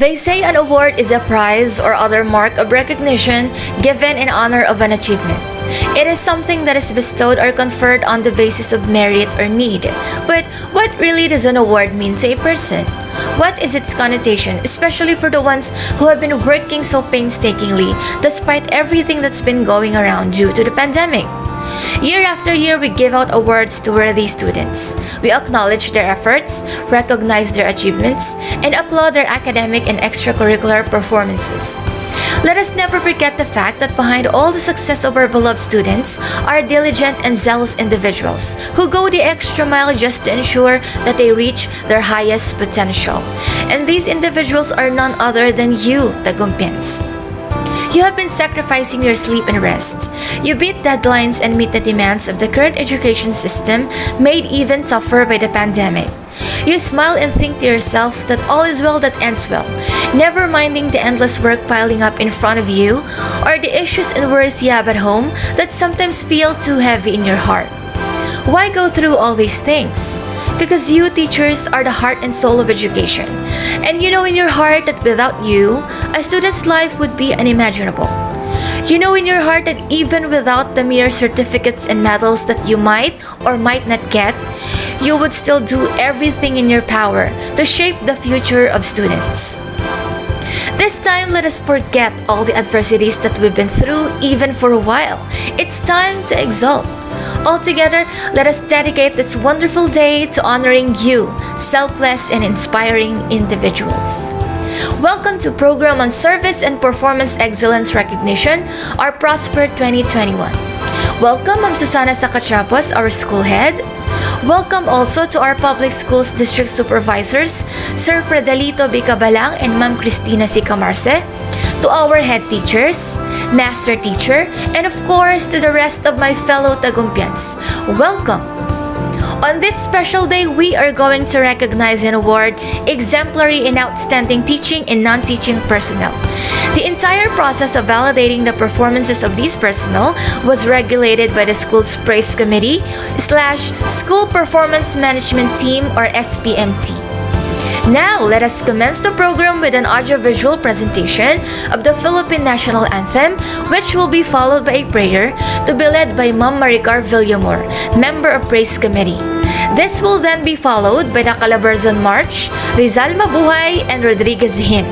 They say an award is a prize or other mark of recognition given in honor of an achievement. It is something that is bestowed or conferred on the basis of merit or need. But what really does an award mean to a person? What is its connotation, especially for the ones who have been working so painstakingly despite everything that's been going around due to the pandemic? Year after year, we give out awards to worthy students. We acknowledge their efforts, recognize their achievements, and applaud their academic and extracurricular performances. Let us never forget the fact that behind all the success of our beloved students are diligent and zealous individuals who go the extra mile just to ensure that they reach their highest potential. And these individuals are none other than you, Tagumpians. You have been sacrificing your sleep and rest. You beat deadlines and meet the demands of the current education system, made even tougher by the pandemic. You smile and think to yourself that all is well that ends well, never minding the endless work piling up in front of you or the issues and worries you have at home that sometimes feel too heavy in your heart. Why go through all these things? Because you teachers are the heart and soul of education. And you know in your heart that without you, a student's life would be unimaginable. You know in your heart that even without the mere certificates and medals that you might or might not get, you would still do everything in your power to shape the future of students. This time, let us forget all the adversities that we've been through even for a while. It's time to exult. Altogether, let us dedicate this wonderful day to honoring you, selfless and inspiring individuals. Welcome to Program on Service and Performance Excellence Recognition, our ProSPER 2021. Welcome, Ma'am Susana Sakatrapos, our school head. Welcome also to our public schools district supervisors, Sir Fredalito Bicabalang and Ma'am Cristina Sicamarce, to our head teachers, master teacher, and of course to the rest of my fellow Tagumpians. Welcome! On this special day, we are going to recognize and award exemplary and outstanding teaching and non-teaching personnel. The entire process of validating the performances of these personnel was regulated by the school's Praise Committee / School Performance Management Team or SPMT. Now, let us commence the program with an audiovisual presentation of the Philippine National Anthem, which will be followed by a prayer to be led by Ma'am Maricar Villamor, member of Praise Committee. This will then be followed by the Calabarzon March, Rizal Mabuhay, and Rodriguez Hymn.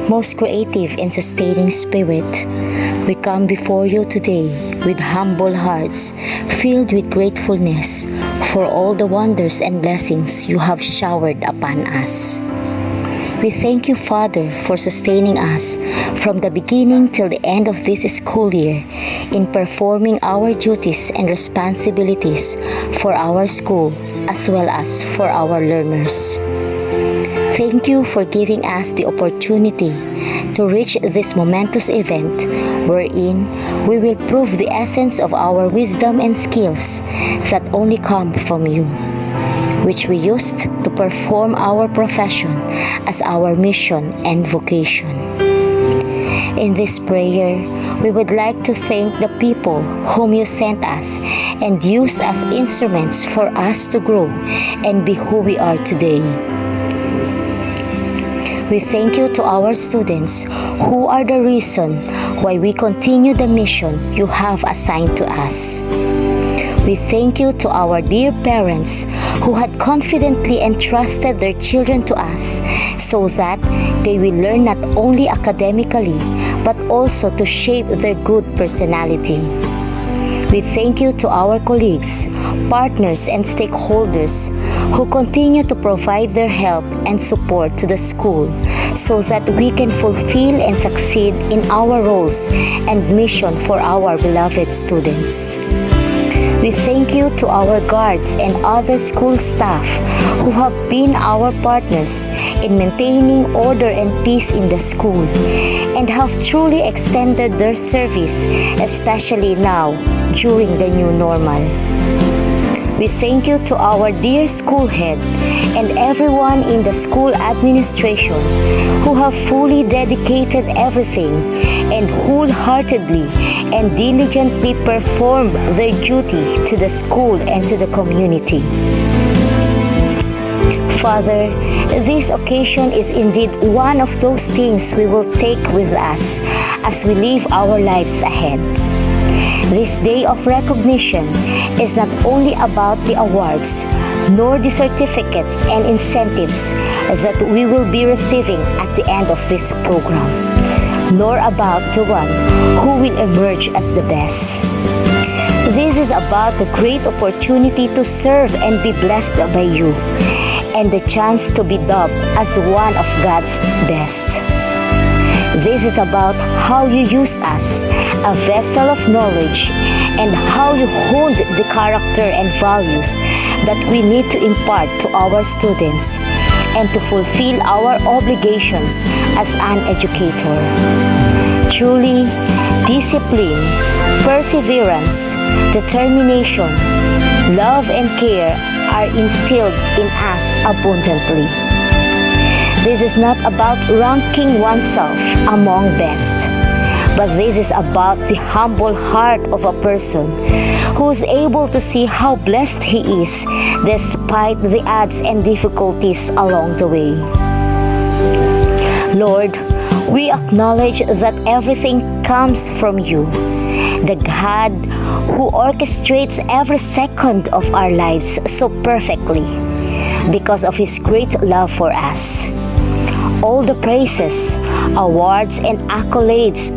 Most creative and sustaining Spirit, we come before you today with humble hearts, filled with gratefulness for all the wonders and blessings you have showered upon us. We thank you, Father, for sustaining us from the beginning till the end of this school year in performing our duties and responsibilities for our school as well as for our learners. Thank you for giving us the opportunity to reach this momentous event wherein we will prove the essence of our wisdom and skills that only come from you, which we used to perform our profession as our mission and vocation. In this prayer, we would like to thank the people whom you sent us and use as instruments for us to grow and be who we are today. We thank you to our students who are the reason why we continue the mission you have assigned to us. We thank you to our dear parents who had confidently entrusted their children to us so that they will learn not only academically but also to shape their good personality. We thank you to our colleagues, partners, and stakeholders who continue to provide their help and support to the school so that we can fulfill and succeed in our roles and mission for our beloved students. We thank you to our guards and other school staff who have been our partners in maintaining order and peace in the school and have truly extended their service, especially now during the new normal. We thank you to our dear school head and everyone in the school administration who have fully dedicated everything and wholeheartedly and diligently performed their duty to the school and to the community. Father, this occasion is indeed one of those things we will take with us as we live our lives ahead. This day of recognition is not only about the awards, nor the certificates and incentives that we will be receiving at the end of this program, nor about the one who will emerge as the best. This is about the great opportunity to serve and be blessed by you, and the chance to be dubbed as one of God's best. This is about how you used us, a vessel of knowledge, and how you honed the character and values that we need to impart to our students and to fulfill our obligations as an educator. Truly, discipline, perseverance, determination, love, and care are instilled in us abundantly. This is not about ranking oneself among best, but this is about the humble heart of a person who is able to see how blessed he is despite the odds and difficulties along the way. Lord, we acknowledge that everything comes from you, the God who orchestrates every second of our lives so perfectly because of his great love for us. All the praises, awards, and accolades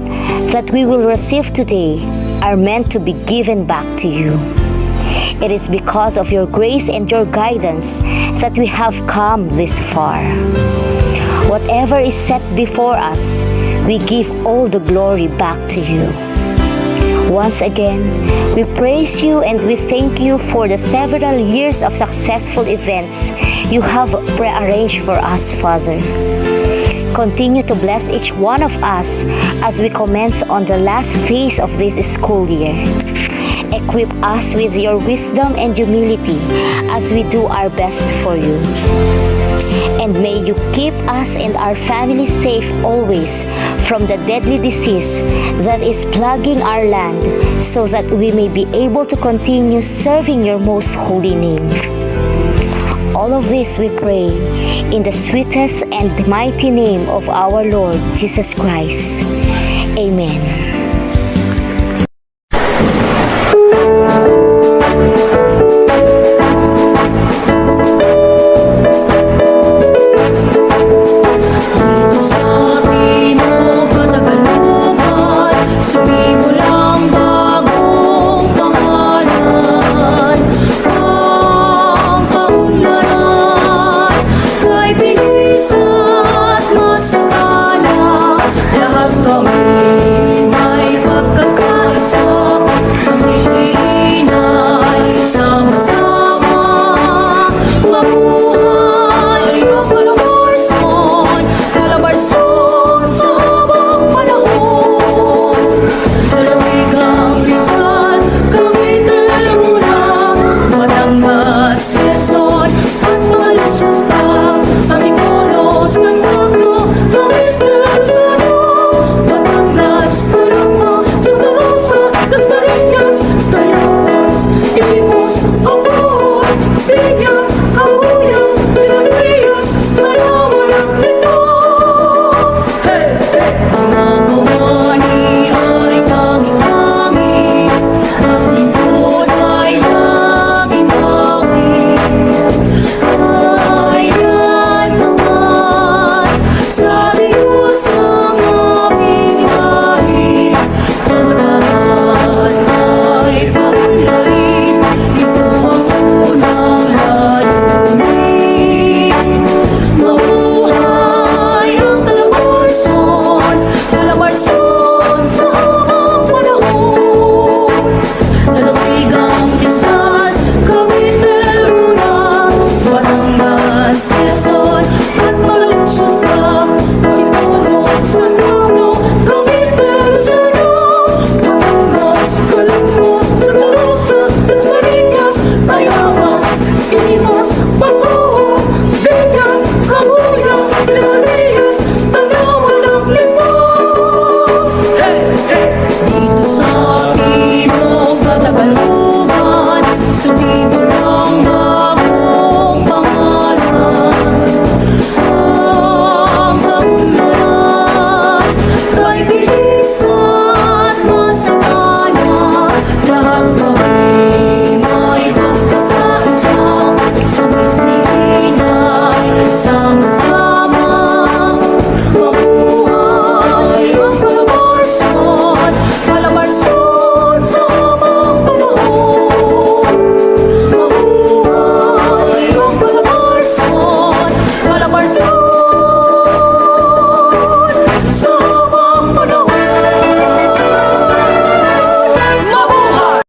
that we will receive today are meant to be given back to you. It is because of your grace and your guidance that we have come this far. Whatever is set before us, we give all the glory back to you. Once again, we praise you and we thank you for the several years of successful events you have prearranged for us, Father. Continue to bless each one of us as we commence on the last phase of this school year. Equip us with your wisdom and humility as we do our best for you. And may you keep us and our families safe always from the deadly disease that is plaguing our land so that we may be able to continue serving your most holy name. All of this we pray in the sweetest and mighty name of our Lord Jesus Christ. Amen. Lahat kami Sama-sama mabuhay ang Calabarzon, Calabarzon sa habang panahon. Mabuhay ang Calabarzon, Calabarzon sa habang panahon. Mabuhay!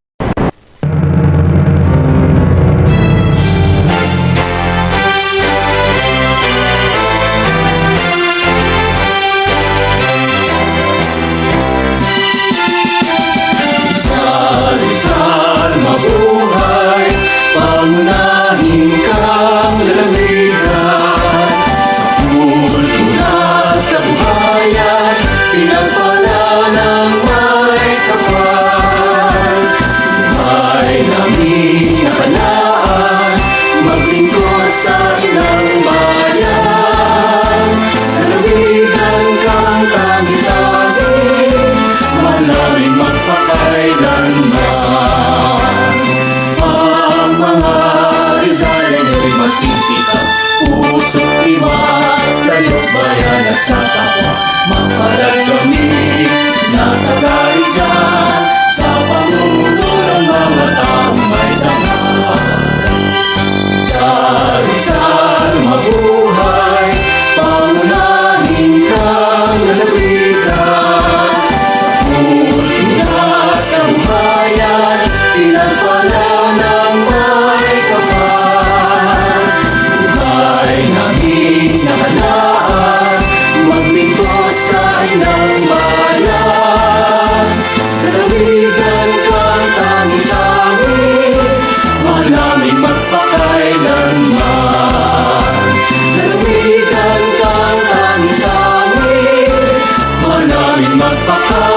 Isal-isal mabuhay, pangunahin kang lalawigan. Sa kultura at kabuhayan, pinagpala ng may kapal. Buhay namin nakalaan, maglingkod sa inang bayan. Lalawigan kang tanging-tanging, malaming magpakailanman. Ang mga Rizaleño'y masisikat, puso't imat sa Diyos, bayan at sa kapwa. Mapalad kami na taga-Rizal, sa pangunguna ng mga taong may dangal. Isal-isal mabuhay, pangunahin kang lalawigan. Sa kultura at kabuhayan, pinagpala ng may kapal. Buhay namin nakalaan, maglingkod sa inang bayan. Lalawigan kang tanging-tanging, malaming magpakailanman. Lalawigan kang tanging-tanging, malaming magpakailanman.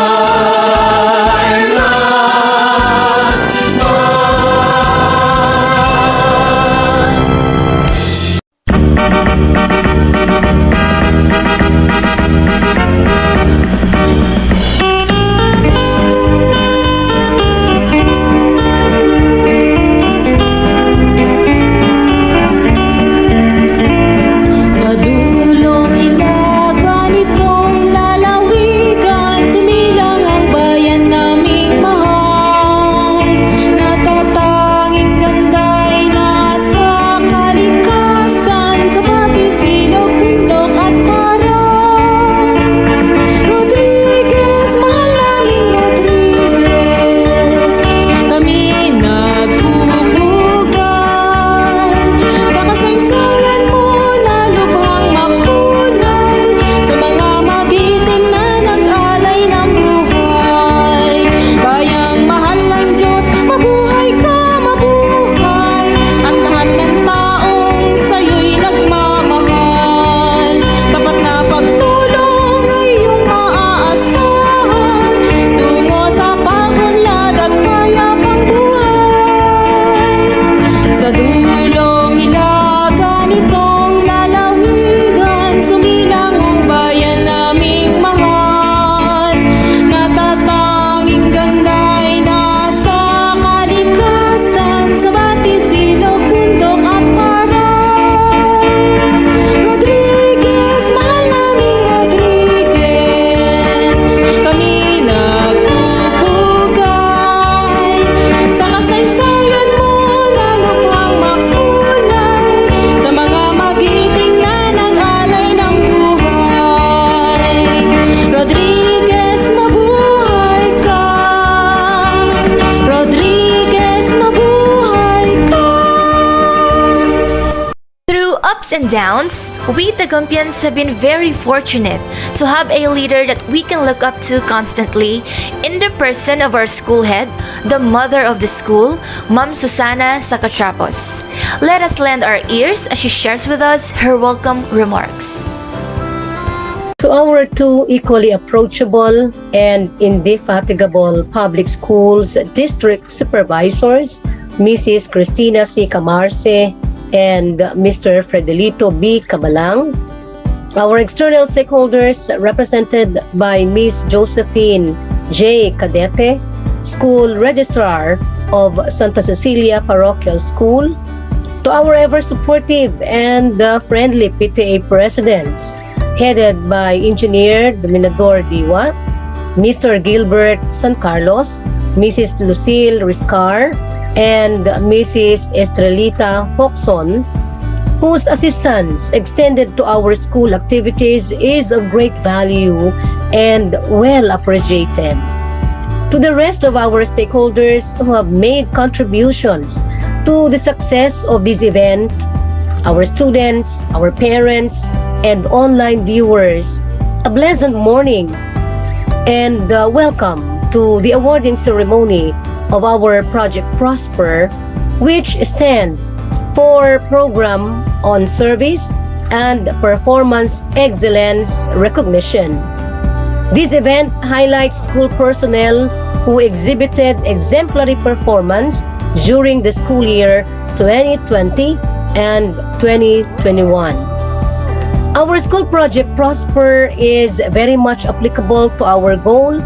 Sa dulong ilaga nitong lalawigan, sumilang ang bayan naming mahal. Natatanging ganda'y nasa kalikasan, sa pati silog, bundok at parang. Rodriguez, mahal naming Rodriguez, kami nagpupugay. Sa kasaysayan mo na lubhang makulay, sa mga magiting na nag-alay ng buhay. Bayang mahal ng Diyos, mabuhay ka, mabuhay, at lahat ng taong sa'yo'y nagmamahal. Tapat na pagtulong ay iyong maaasahan, tungo sa pag-unlad at payapang buhay. Sa dulong hilaga nitong lalawigan, sumilang ang bayan naming mahal. Natatanging ganda'y nasa kalikasan, sa bati, silog, bundok at parang. Rodriguez, mahal naming Rodriguez, kami nagpupugay. Sa kasaysayan mo na lubhang makulay, sa mga magiting na nag-alay ng buhay. Rodriguez, mabuhay ka. Rodriguez, mabuhay ka. Through ups and downs, we Tagumpians have been very fortunate to have a leader that we can look up to constantly in the person of our school head, the mother of the school, Ma'am Susana Sacatrapos. Let us lend our ears as she shares with us her welcome remarks. To our two equally approachable and indefatigable public schools district supervisors, Mrs. Cristina C. Camarce and Mr. Fredelito B. Cabalang, our external stakeholders represented by Ms. Josephine J. Cadete, School Registrar of Santa Cecilia Parochial School, To our ever supportive and friendly PTA presidents, headed by Engineer Dominador Diwa, Mr. Gilbert San Carlos, Mrs. Lucille Riscar, and Mrs. Estrelita Hoxon, whose assistance extended to our school activities is of great value and well appreciated. To the rest of our stakeholders who have made contributions to the success of this event, our students, our parents, and online viewers, a pleasant morning and welcome to the awarding ceremony of our Project ProSPER, which stands for Program on Service and Performance Excellence Recognition. This event highlights school personnel who exhibited exemplary performance during the school year 2020 and 2021. Our school project ProSPER is very much applicable to our goal,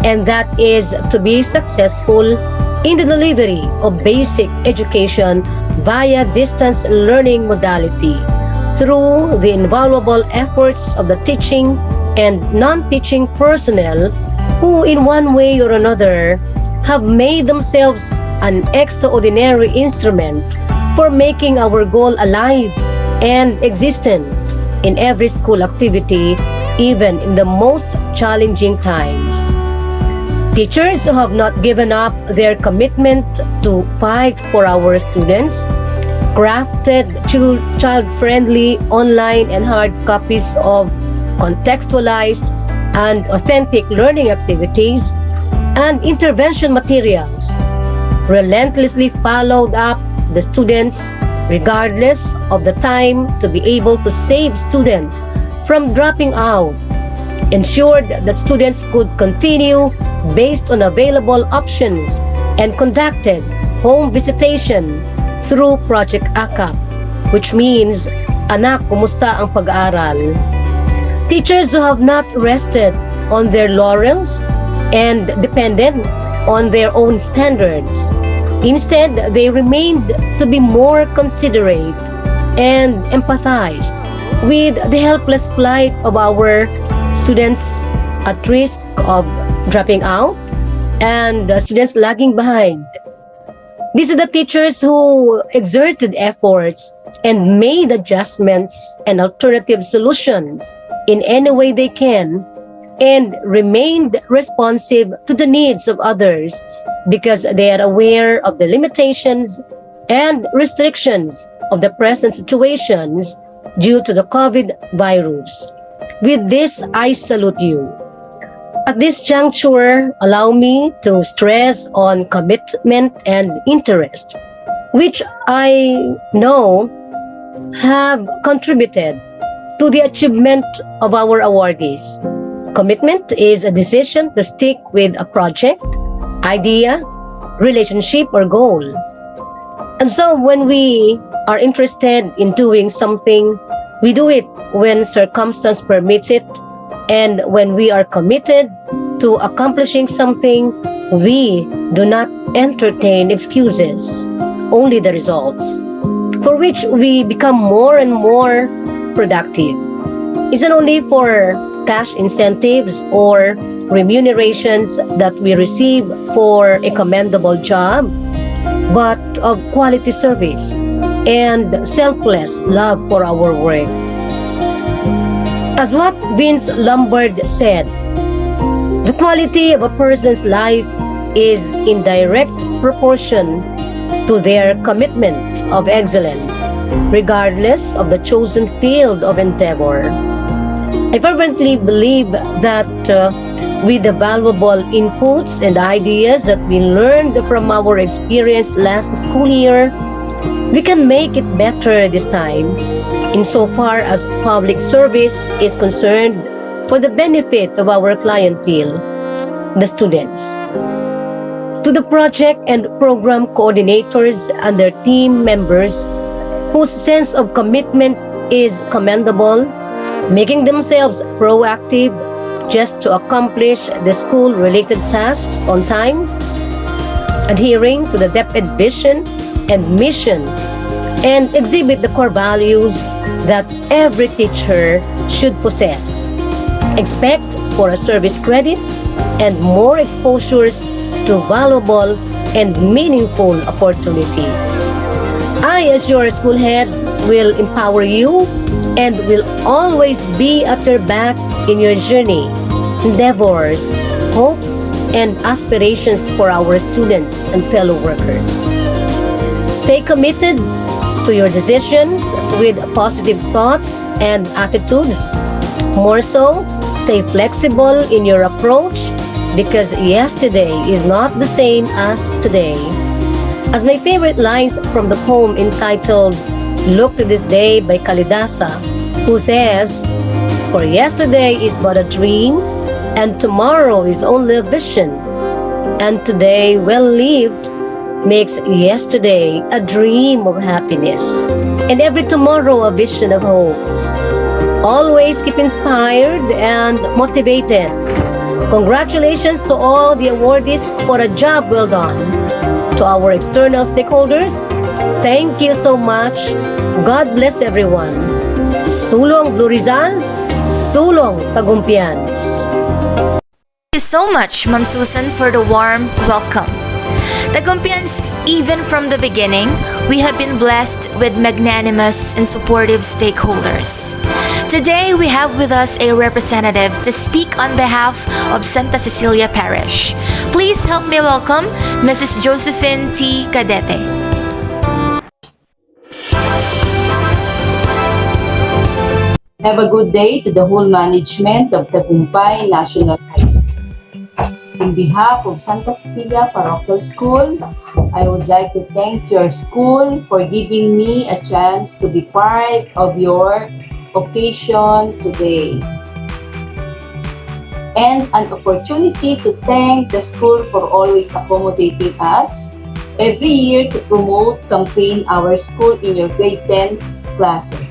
and that is to be successful in the delivery of basic education via distance learning modality through the invaluable efforts of the teaching and non-teaching personnel who in one way or another have made themselves an extraordinary instrument for making our goal alive and existent in every school activity, even in the most challenging times. Teachers who have not given up their commitment to fight for our students, crafted child-friendly online and hard copies of contextualized and authentic learning activities and intervention materials, relentlessly followed up the students regardless of the time to be able to save students from dropping out, ensured that students could continue based on available options, and conducted home visitation through Project AKAP, which means Anak, Kumusta ang Pag-aaral? Teachers who have not rested on their laurels and depended on their own standards. Instead, they remained to be more considerate and empathized with the helpless plight of our students at risk of dropping out and students lagging behind. These are the teachers who exerted efforts and made adjustments and alternative solutions in any way they can and remained responsive to the needs of others because they are aware of the limitations and restrictions of the present situations due to the COVID virus. With this, I salute you. At this juncture, allow me to stress on commitment and interest, which I know have contributed to the achievement of our awardees. Commitment is a decision to stick with a project, idea, relationship, or goal. And so when we are interested in doing something, we do it when circumstance permits it, and when we are committed to accomplishing something, we do not entertain excuses, only the results, for which we become more and more productive. It's not only for cash incentives or remunerations that we receive for a commendable job, but of quality service and selfless love for our work. As what Vince Lombard said, the quality of a person's life is in direct proportion to their commitment of excellence, regardless of the chosen field of endeavor. I fervently believe that with the valuable inputs and ideas that we learned from our experience last school year, we can make it better this time, insofar as public service is concerned for the benefit of our clientele, the students. To the project and program coordinators and their team members whose sense of commitment is commendable, making themselves proactive just to accomplish the school-related tasks on time, adhering to the DepEd vision and mission and exhibit the core values that every teacher should possess. Expect for a service credit and more exposures to valuable and meaningful opportunities. I, as your school head, will empower you and will always be at your back in your journey, endeavors, hopes, and aspirations for our students and fellow workers. Stay committed to your decisions with positive thoughts and attitudes. More so, stay flexible in your approach because yesterday is not the same as today. As my favorite lines from the poem entitled Look to This Day by Kalidasa, who says, "For yesterday is but a dream, and tomorrow is only a vision, and today well lived makes yesterday a dream of happiness, and every tomorrow a vision of hope." Always keep inspired and motivated. Congratulations to all the awardees for a job well done. To our external stakeholders, thank you so much. God bless everyone. Sulong Blue Rizal, Sulong Tagumpians. Thank you so much, Ma'am Susan, for the warm welcome. Tagumpians, even from the beginning, we have been blessed with magnanimous and supportive stakeholders. Today, we have with us a representative to speak on behalf of Santa Cecilia Parish. Please help me welcome Mrs. Josephine T. Cadete. Have a good day to the whole management of Tagumpay National High School. On behalf of Santa Cecilia Parochial School, I would like to thank your school for giving me a chance to be part of your occasion today, and an opportunity to thank the school for always accommodating us every year to promote campaign our school in your grade 10 classes.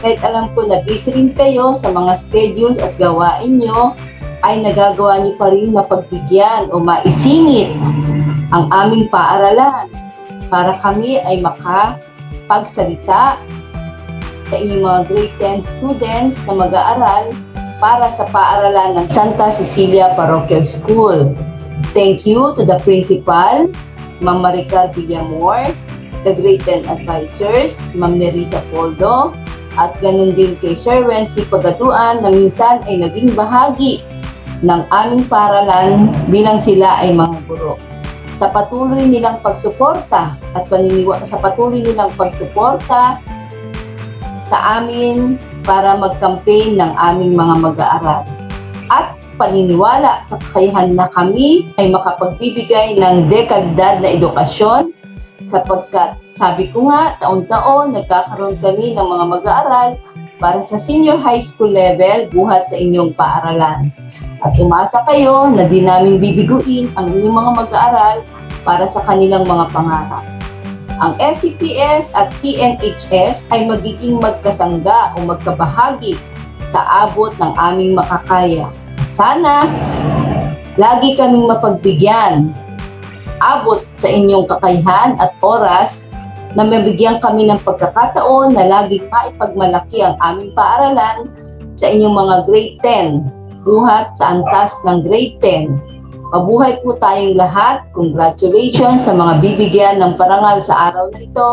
Kahit alam ko na busy rin kayo sa mga schedules at gawain nyo, ay nagagawa nyo pa rin mapagbigyan o maisingit ang aming paaralan para kami ay makapagsalita sa inyong mga grade 10 students na mag-aaral para sa paaralan ng Santa Cecilia Parochial School. Thank you to the principal, Ma'am Maricar Villamor, the grade 10 advisors, Ma'am Nerissa Poldo, at ganun din kay Sir Wency Pagaduan na minsan ay naging bahagi ng aming paaralan bilang sila ay mga guro. Sa patuloy nilang pagsuporta sa amin para mag-campaign ng aming mga mag-aaral at paniniwala sa kakayahan na kami ay makapagbibigay ng dekalidad na edukasyon sapagkat sabi ko nga, taon-taon nagkakaroon kami ng mga mag-aaral para sa senior high school level buhat sa inyong paaralan. At umasa kayo na di namin bibiguin ang inyong mga mag-aaral para sa kanilang mga pangarap. Ang SCTS at TNHS ay magiging magkasangga o magkabahagi sa abot ng aming makakaya. Sana, lagi kaming mapagbigyan, abot sa inyong kakayahan at oras na mabigyan kami ng pagkakataon na lagi maipagmalaki ang aming paaralan sa inyong mga grade 10, buhat sa antas ng grade 10. Mabuhay po tayong lahat. Congratulations sa mga bibigyan ng parangal sa araw na ito.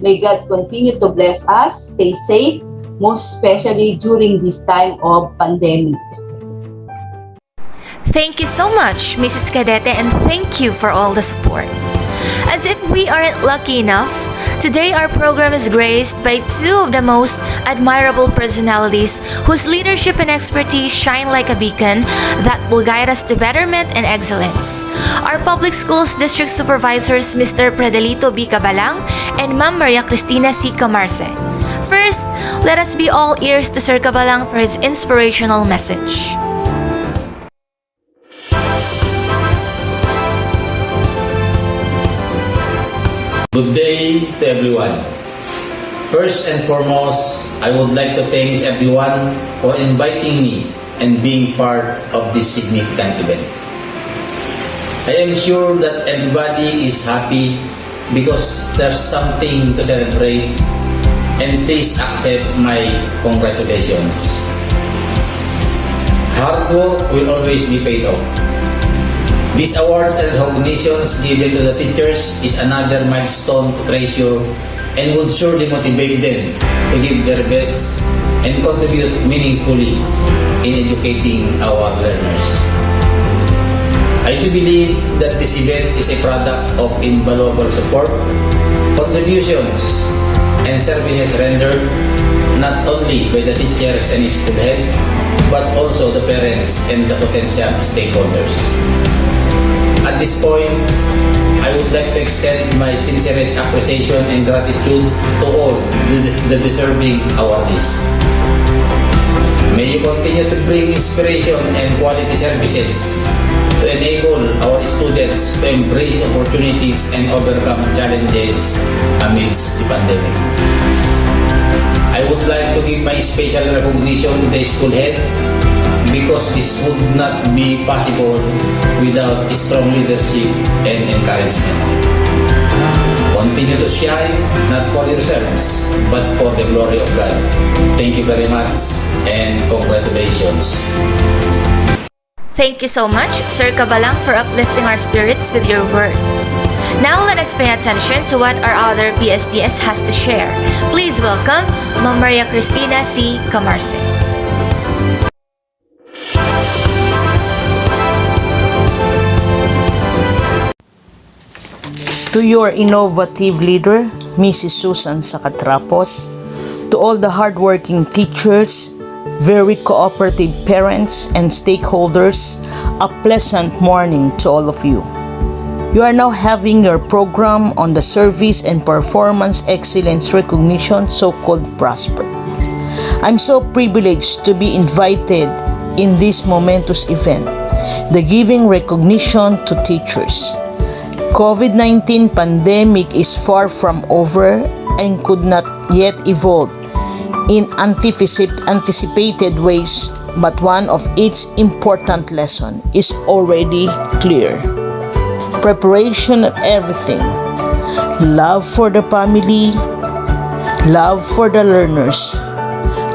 May God continue to bless us. Stay safe, most especially during this time of pandemic. Thank you so much, Mrs. Cadete, and thank you for all the support. As if we aren't lucky enough, today our program is graced by two of the most admirable personalities whose leadership and expertise shine like a beacon that will guide us to betterment and excellence. Our public schools district supervisors, Mr. Predelito B. Cabalang and Ma'am Maria Cristina C. Camarce. First, let us be all ears to Sir Cabalang for his inspirational message. Good day to everyone. First and foremost, I would like to thank everyone for inviting me and being part of this significant event. I am sure that everybody is happy because there's something to celebrate, and please accept my congratulations. Hard work will always be paid off. These awards and recognitions given to the teachers is another milestone to treasure and would surely motivate them to give their best and contribute meaningfully in educating our learners. I do believe that this event is a product of invaluable support, contributions, and services rendered not only by the teachers and school head, but also the parents and the potential stakeholders. At this point, I would like to extend my sincerest appreciation and gratitude to all the deserving awardees. May you continue to bring inspiration and quality services to enable our students to embrace opportunities and overcome challenges amidst the pandemic. I would like to give my special recognition to the school head because this would not be possible without strong leadership and encouragement. Continue to shine, not for yourselves, but for the glory of God. Thank you very much and congratulations. Thank you so much, Sir Kabalang, for uplifting our spirits with your words. Now let us pay attention to what our other PSDS has to share. Please welcome Ma'am Maria Cristina C. Camarce. To your innovative leader, Mrs. Susan Sacatrapos, to all the hardworking teachers, very cooperative parents and stakeholders, a pleasant morning to all of you. You are now having your program on the Service and Performance Excellence Recognition, so-called ProSPER. I'm so privileged to be invited in this momentous event, the giving recognition to teachers. COVID-19 pandemic is far from over and could not yet evolve in anticipated ways, but one of its important lesson is already clear. Preparation of everything. Love for the family, love for the learners,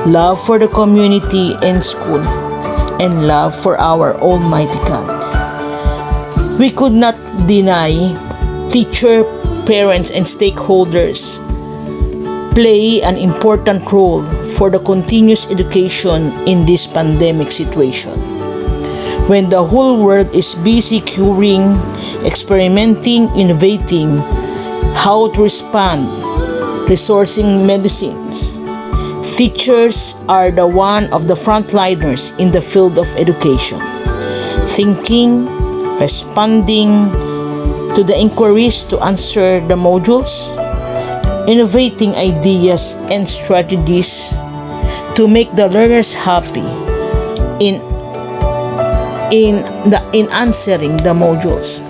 love for the community and school, and love for our Almighty God. We could not deny teacher, parents, and stakeholders play an important role for the continuous education in this pandemic situation. When the whole world is busy curing, experimenting, innovating how to respond, resourcing medicines, teachers are the one of the frontliners in the field of education, thinking, responding to the inquiries to answer the modules, innovating ideas and strategies to make the learners happy in answering the modules.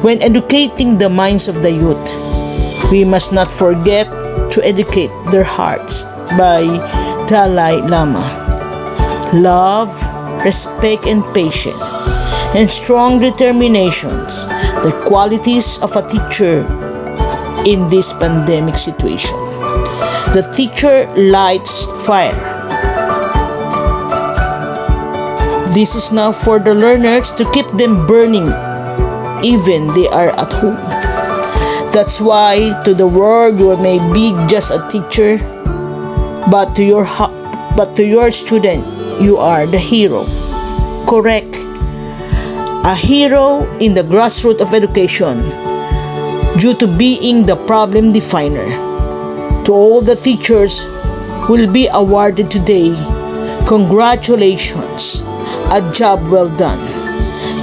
When educating the minds of the youth, we must not forget to educate their hearts by Dalai Lama. Love, respect, and patience, and strong determinations, the qualities of a teacher in this pandemic situation. The teacher lights fire. This is now for the learners to keep them burning even they are at home. That's why to the world you may be just a teacher, but to your student you are the hero. Correct. A hero in the grassroots of education due to being the problem definer. To all the teachers who will be awarded today, congratulations, a job well done.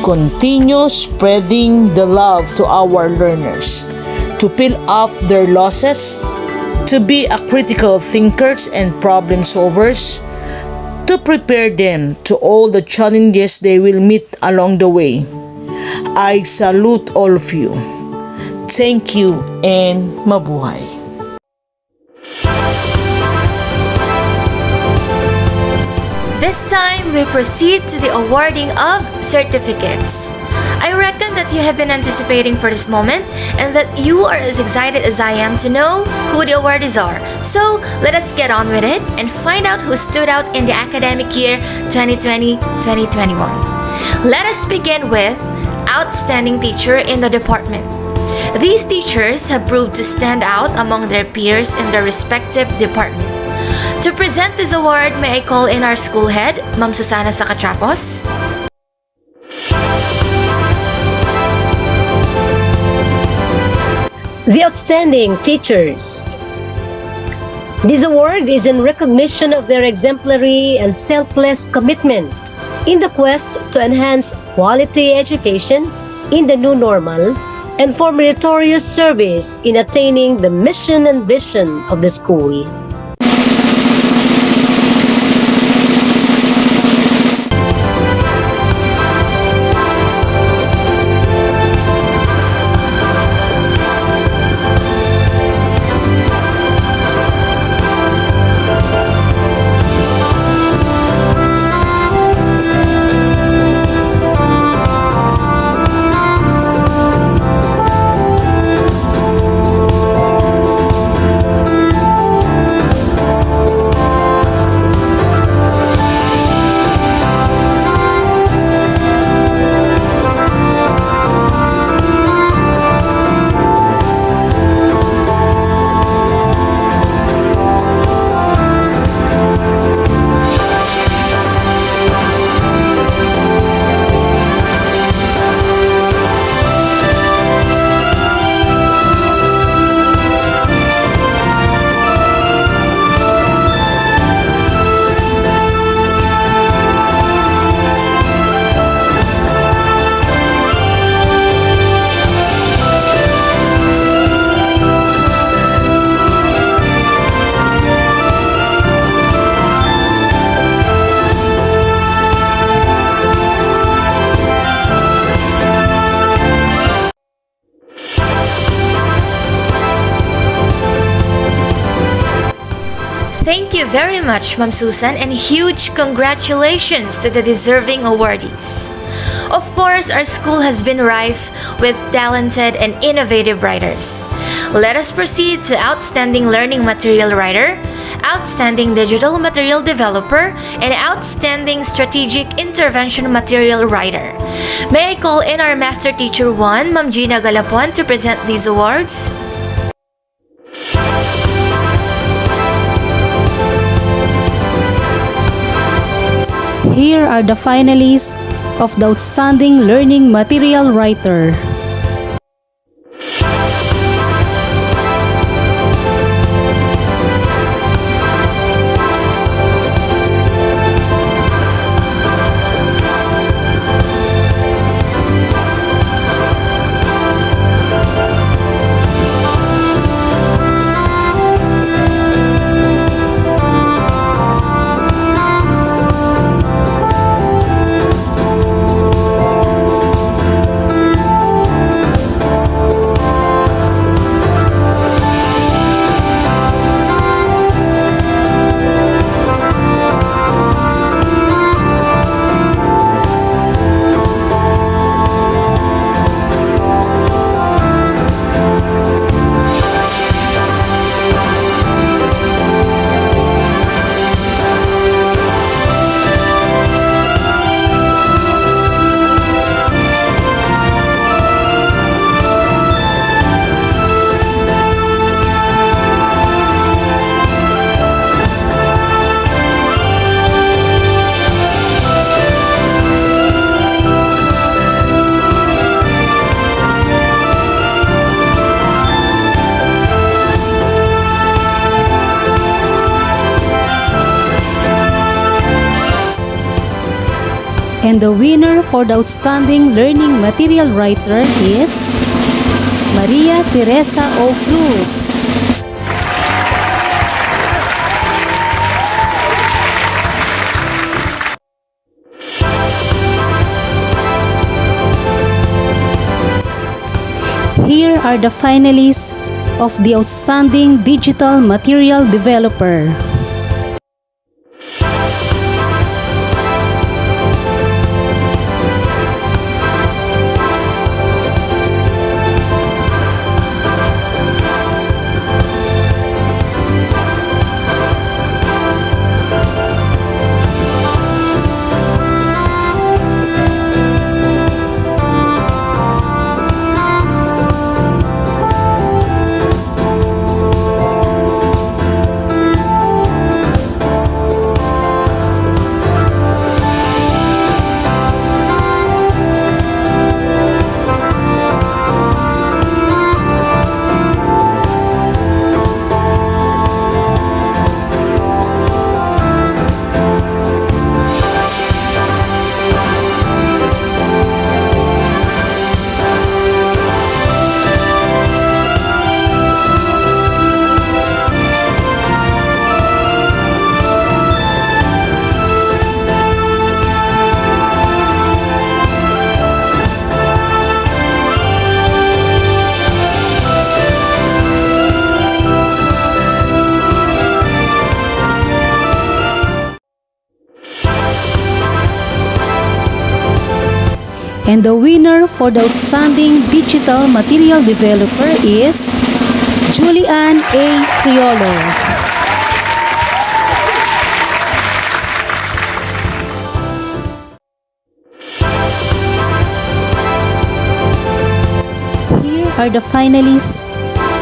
Continue spreading the love to our learners, to fill up their losses, to be a critical thinkers and problem solvers, to prepare them to all the challenges they will meet along the way. I salute all of you. Thank you and mabuhay. This time, we proceed to the awarding of certificates. I reckon that you have been anticipating for this moment and that you are as excited as I am to know who the awardees are. So let us get on with it and find out who stood out in the academic year 2020-2021. Let us begin with Outstanding Teacher in the Department. These teachers have proved to stand out among their peers in their respective department. To present this award, may I call in our school head, Ma'am Susana Sacatrapos. The Outstanding Teachers. This award is in recognition of their exemplary and selfless commitment in the quest to enhance quality education in the new normal and for meritorious service in attaining the mission and vision of the school. Thank you very much, Ma'am Susan, and huge congratulations to the deserving awardees. Of course, our school has been rife with talented and innovative writers. Let us proceed to Outstanding Learning Material Writer, Outstanding Digital Material Developer, and Outstanding Strategic Intervention Material Writer. May I call in our Master Teacher 1, Ma'am Gina Galapon, to present these awards? Here are the finalists of the Outstanding Learning Material Writer. And the winner for the Outstanding Learning Material Writer is Maria Teresa O. Cruz. Here are the finalists of the Outstanding Digital Material Developer. And the winner for the Outstanding Digital Material Developer is Julian A. Triolo. Here are the finalists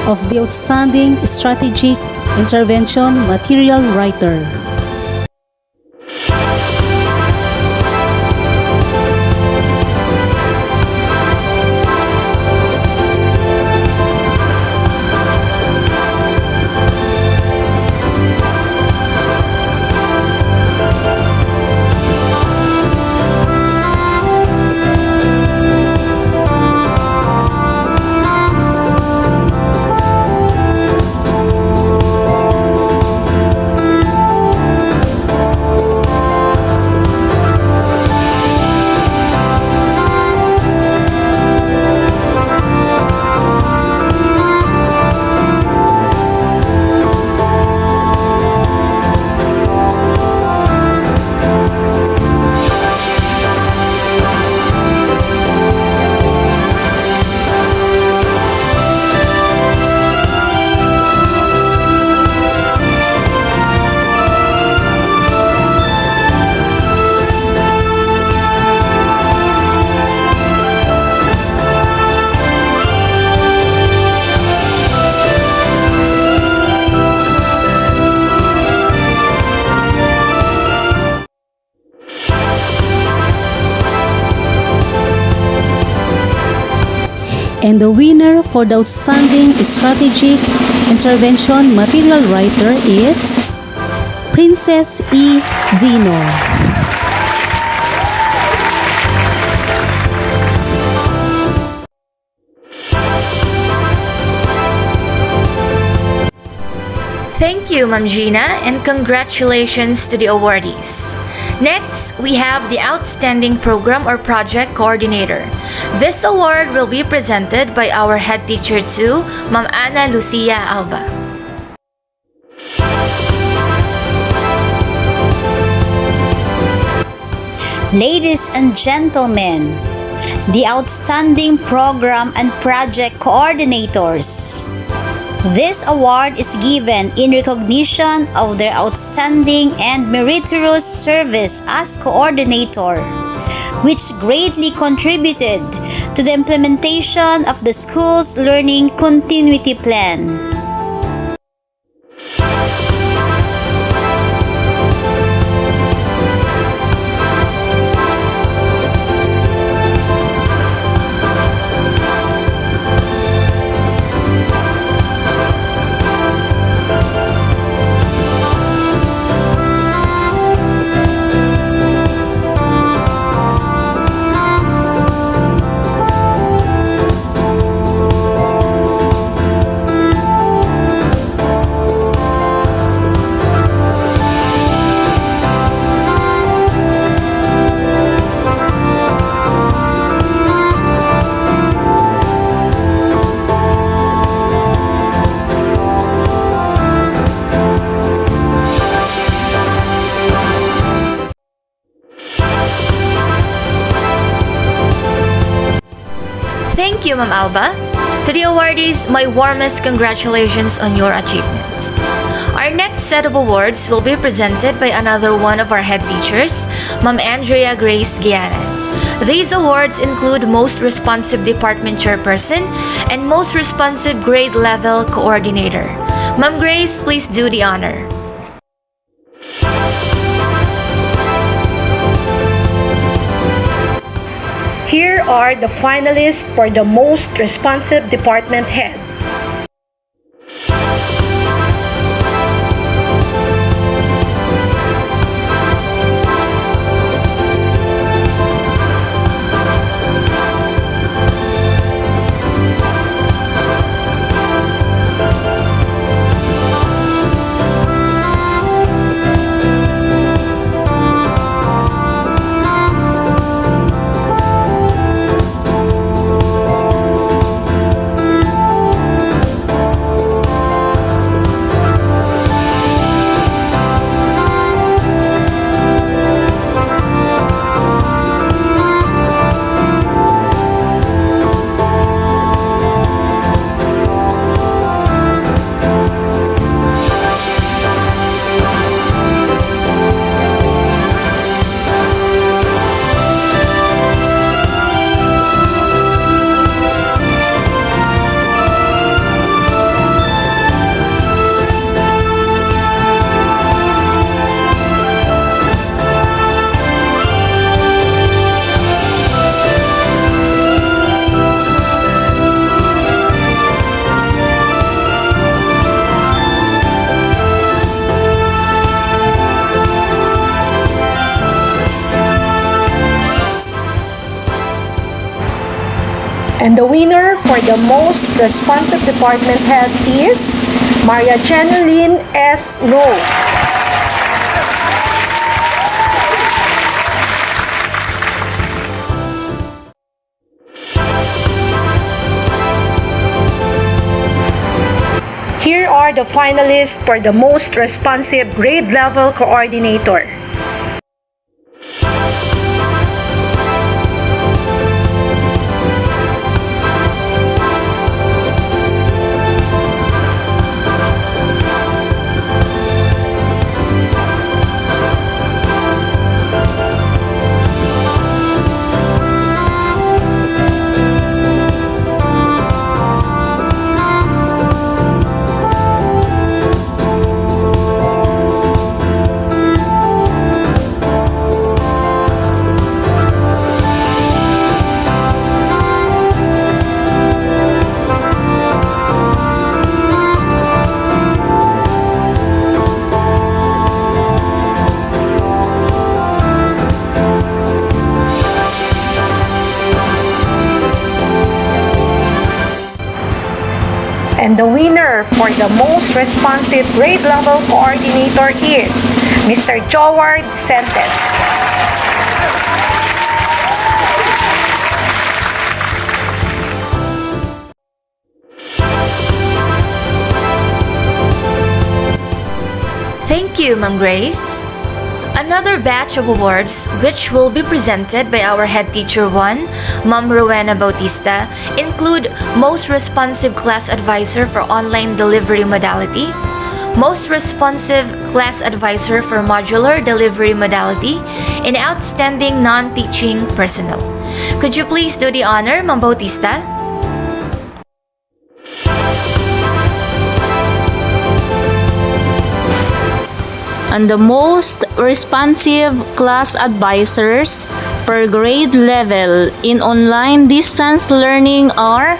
of the Outstanding Strategic Intervention Material Writer. And the winner for the Outstanding Strategic Intervention Material Writer is Princess E. Dino. Thank you, Ma'am Gina, and congratulations to the awardees. Next, we have the Outstanding Program or Project Coordinator. This award will be presented by our head teacher too, Ma'am Ana Lucia Alba. Ladies and gentlemen, the Outstanding Program and Project Coordinators. This award is given in recognition of their outstanding and meritorious service as coordinator, which greatly contributed to the implementation of the school's learning continuity plan. Thank you, Ma'am Alba. To the awardees, my warmest congratulations on your achievements. Our next set of awards will be presented by another one of our head teachers, Ma'am Andrea Grace Guianan. These awards include Most Responsive Department Chairperson and Most Responsive Grade Level Coordinator. Ma'am Grace, please do the honor. Here are the finalists for the Most Responsive Department Head. And the winner for the most responsive department head is Maria Janeline S. No. Here are the finalists for the most responsive grade level coordinator. And the winner for the most responsive grade level coordinator is Mr. Joward Sentes. Thank you, Ma'am Grace. Another batch of awards, which will be presented by our head teacher 1, Ma'am Rowena Bautista, include Most Responsive Class Advisor for Online Delivery Modality, Most Responsive Class Advisor for Modular Delivery Modality, and Outstanding Non-Teaching Personnel. Could you please do the honor, Ma'am Bautista? And the most responsive class advisors per grade level in online distance learning are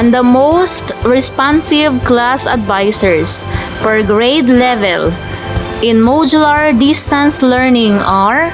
and the most responsive class advisors per grade level in modular distance learning are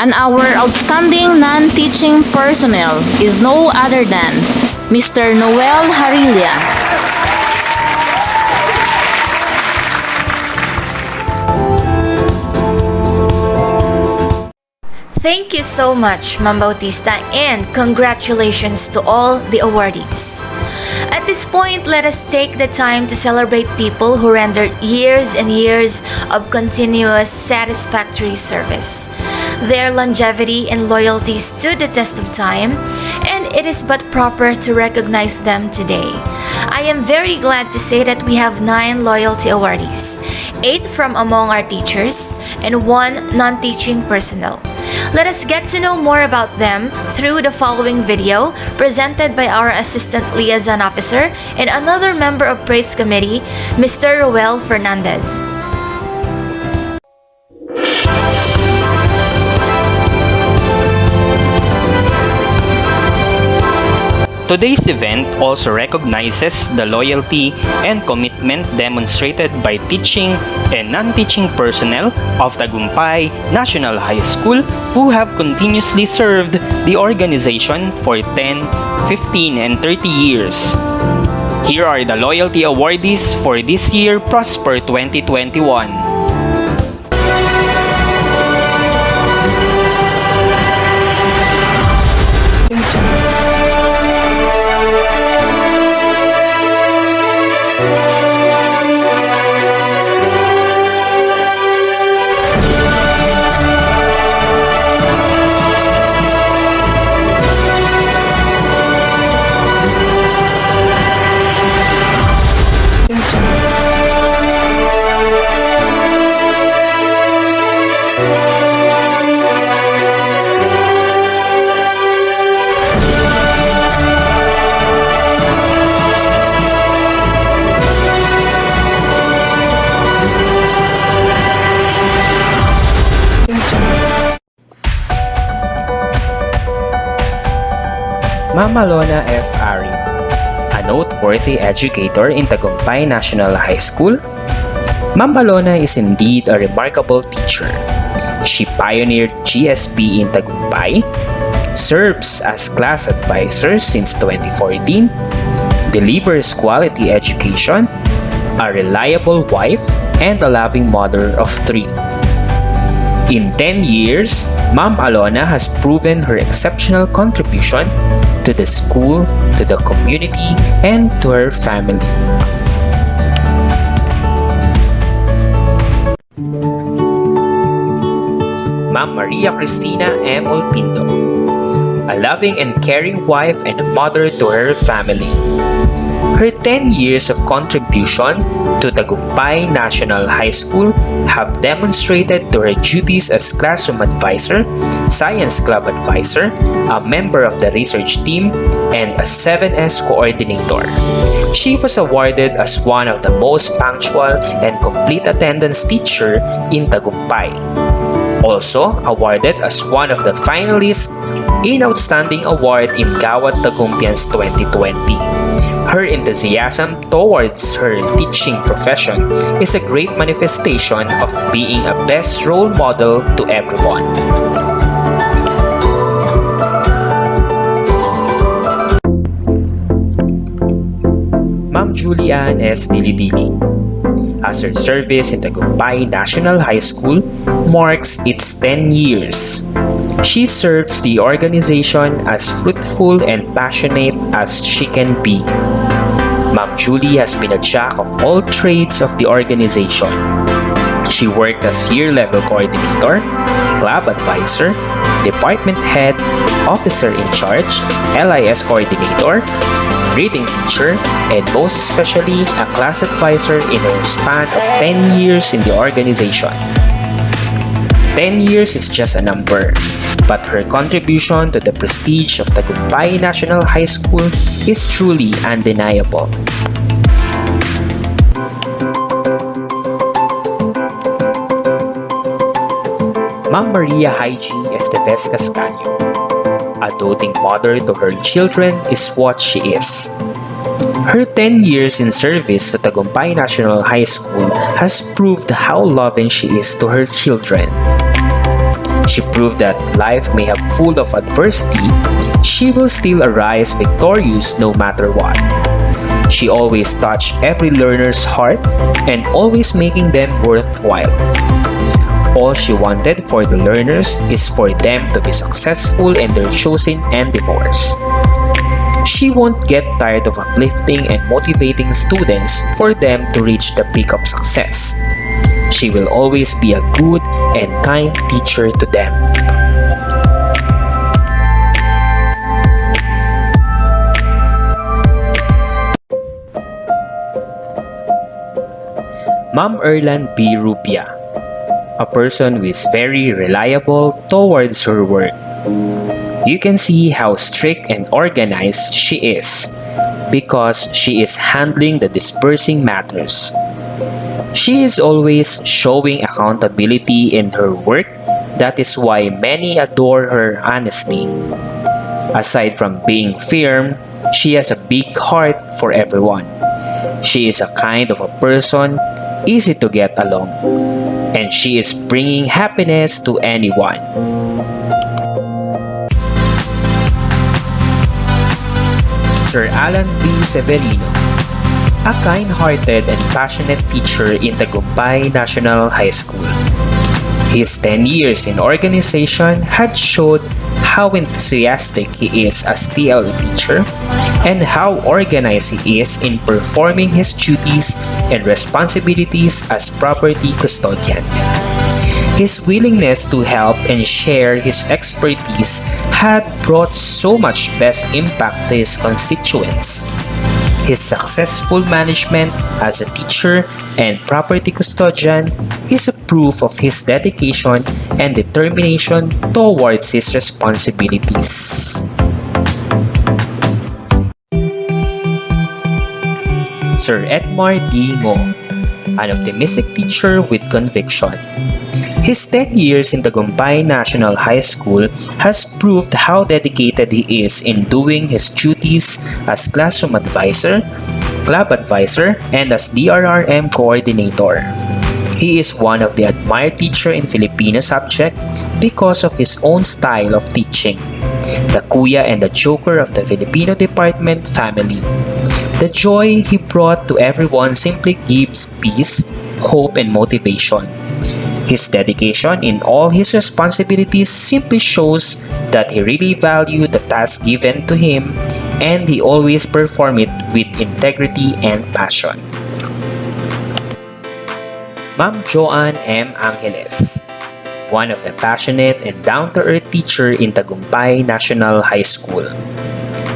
and our outstanding non-teaching personnel is no other than Mr. Noel Harilla. Thank you so much, Ma'am Bautista, and congratulations to all the awardees. At this point, let us take the time to celebrate people who rendered years and years of continuous, satisfactory service. Their longevity and loyalty stood the test of time, and it is but proper to recognize them today. I am very glad to say that we have 9 loyalty awardees, 8 from among our teachers, and 1 non-teaching personnel. Let us get to know more about them through the following video presented by our Assistant Liaison Officer and another member of Praise Committee, Mr. Roel Fernandez. Today's event also recognizes the loyalty and commitment demonstrated by teaching and non-teaching personnel of Tagumpay National High School who have continuously served the organization for 10, 15, and 30 years. Here are the loyalty awardees for this year ProSPER 2021. Mama Lona F. Ari, a noteworthy educator in Tagumpay National High School. Mama Lona is indeed a remarkable teacher. She pioneered GSP in Tagumpay, serves as class advisor since 2014, delivers quality education, a reliable wife, and a loving mother of 3. In 10 years, Ma'am Alona has proven her exceptional contribution to the school, to the community, and to her family. Ma'am Maria Cristina M. Olpindo, a loving and caring wife and a mother to her family. Her 10 years of contribution to Tagumpay National High School have demonstrated to her duties as classroom advisor, science club advisor, a member of the research team, and a 7S coordinator. She was awarded as one of the most punctual and complete attendance teacher in Tagumpay. Also awarded as one of the finalists in Outstanding Award in Gawad Tagumpians 2020. Her enthusiasm towards her teaching profession is a great manifestation of being a best role model to everyone. Ma'am Julianne S. Dilidili, as her service in Tagumpay National High School marks its 10 years. She serves the organization as fruitful and passionate as she can be. Ma'am Julie has been a jack of all trades of the organization. She worked as year-level coordinator, club advisor, department head, officer in charge, LIS coordinator, reading teacher, and most especially a class advisor in her span of 10 years in the organization. 10 years is just a number, but her contribution to the prestige of Tagumpay National High School is truly undeniable. Ma'am Maria Haiji Esteves Cascaño, a doting mother to her children, is what she is. Her 10 years in service to Tagumpay National High School has proved how loving she is to her children. She proved that life may have full of adversity, she will still arise victorious no matter what. She always touched every learner's heart and always making them worthwhile. All she wanted for the learners is for them to be successful in their chosen endeavors. She won't get tired of uplifting and motivating students for them to reach the peak of success. She will always be a good and kind teacher to them. Ma'am Erlan B. Rupia, a person who is very reliable towards her work. You can see how strict and organized she is because she is handling the dispersing matters. She is always showing accountability in her work. That is why many adore her honesty. Aside from being firm, she has a big heart for everyone. She is a kind of a person easy to get along, and she is bringing happiness to anyone. Sir Alan V. Severino, a kind-hearted and passionate teacher in Tagumpay National High School. His 10 years in organization had showed how enthusiastic he is as TL teacher and how organized he is in performing his duties and responsibilities as property custodian. His willingness to help and share his expertise had brought so much best impact to his constituents. His successful management as a teacher and property custodian is a proof of his dedication and determination towards his responsibilities. Sir Edmar D. Ngo, an optimistic teacher with conviction. His 10 years in Tagumpay National High School has proved how dedicated he is in doing his duties as classroom advisor, club advisor, and as DRRM coordinator. He is one of the admired teacher in Filipino subject because of his own style of teaching. The kuya and the joker of the Filipino department family. The joy he brought to everyone simply gives peace, hope, and motivation. His dedication in all his responsibilities simply shows that he really valued the task given to him and he always performed it with integrity and passion. Ma'am Joanne M. Angeles, one of the passionate and down-to-earth teacher in Tagumpay National High School.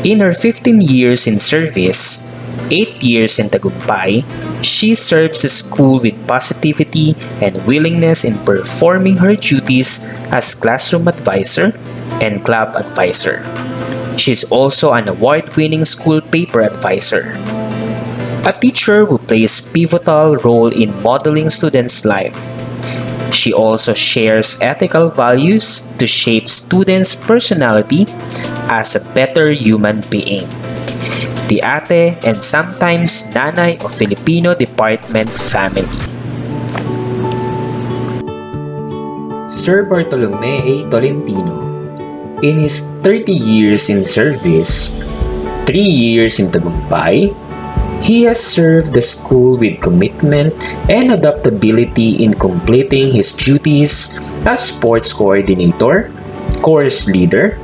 In her 15 years in service, 8 years in Tagumpay, she serves the school with positivity and willingness in performing her duties as classroom advisor and club advisor. She is also an award-winning school paper advisor. A teacher who plays pivotal role in modeling students' life. She also shares ethical values to shape students' personality as a better human being. The ate and sometimes nanay of Filipino department family. Sir Bartolome A. Tolentino, in his 30 years in service, 3 years in Tagumpay, he has served the school with commitment and adaptability in completing his duties as sports coordinator, course leader,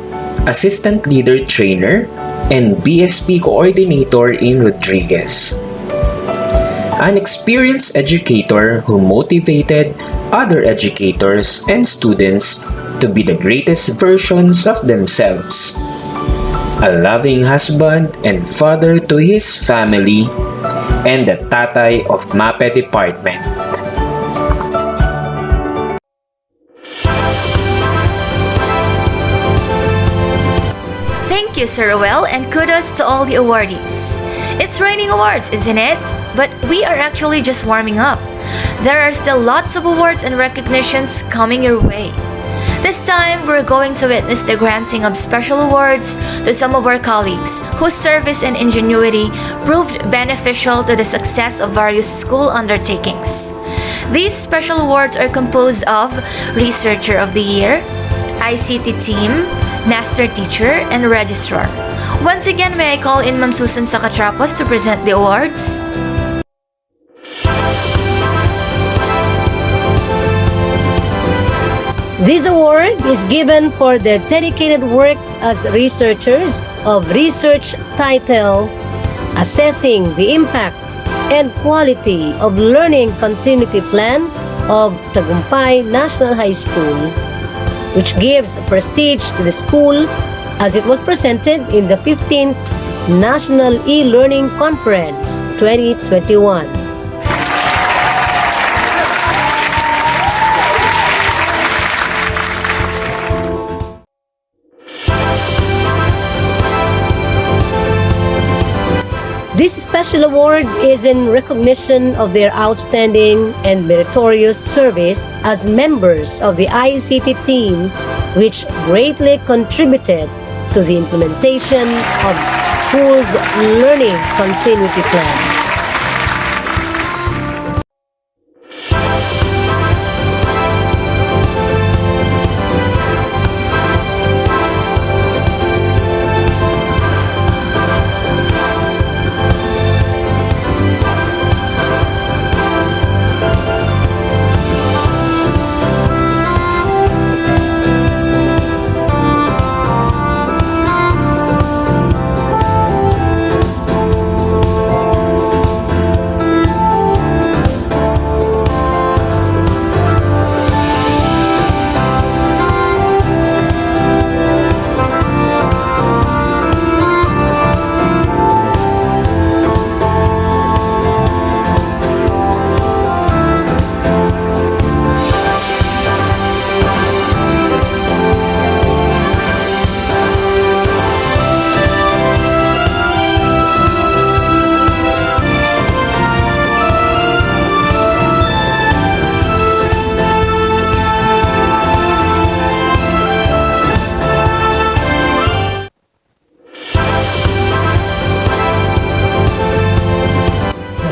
assistant leader trainer, and BSP coordinator in Rodriguez. An experienced educator who motivated other educators and students to be the greatest versions of themselves. A loving husband and father to his family, and the tatay of MAPE department. Thank you, Sir Ruel, and kudos to all the awardees. It's raining awards, isn't it? But we are actually just warming up. There are still lots of awards and recognitions coming your way. This time, we're going to witness the granting of special awards to some of our colleagues whose service and ingenuity proved beneficial to the success of various school undertakings. These special awards are composed of Researcher of the Year, ICT Team, Master Teacher, and Registrar. Once again, may I call in Ma'am Susan Sacatrapos to present the awards? This award is given for their dedicated work as researchers of research title Assessing the Impact and Quality of Learning Continuity Plan of Tagumpay National High School, which gives prestige to the school as it was presented in the 15th National E-Learning Conference 2021. This special award is in recognition of their outstanding and meritorious service as members of the ICT team, which greatly contributed to the implementation of school's learning continuity plan.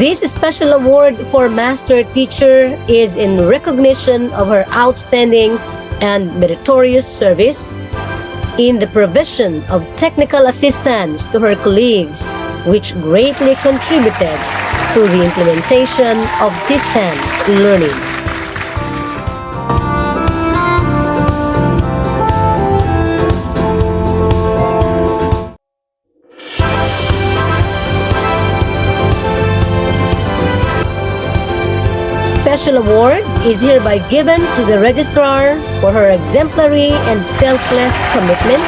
This special award for Master Teacher is in recognition of her outstanding and meritorious service in the provision of technical assistance to her colleagues, which greatly contributed to the implementation of distance learning. Special award is hereby given to the registrar for her exemplary and selfless commitment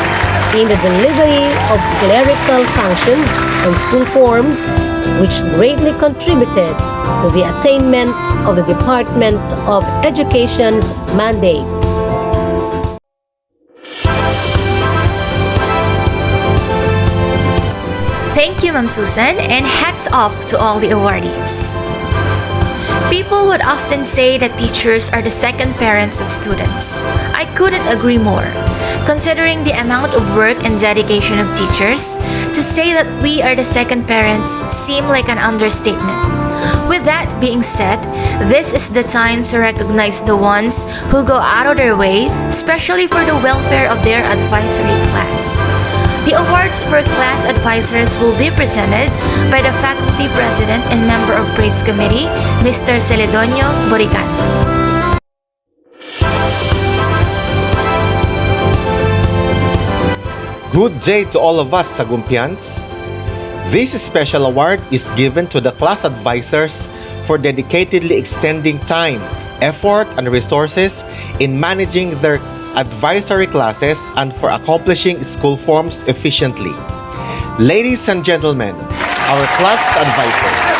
in the delivery of clerical functions and school forms, which greatly contributed to the attainment of the Department of Education's mandate. Thank you, Ma'am Susan, and hats off to all the awardees. People would often say that teachers are the second parents of students. I couldn't agree more. Considering the amount of work and dedication of teachers, to say that we are the second parents seem like an understatement. With that being said, this is the time to recognize the ones who go out of their way, especially for the welfare of their advisory class. The awards for class advisors will be presented by the Faculty President and Member of Praise Committee, Mr. Celedonio Boricano. Good day to all of us, Tagumpians. This special award is given to the class advisors for dedicatedly extending time, effort, and resources in managing their advisory classes and for accomplishing school forms efficiently. Ladies and gentlemen, our class advisors.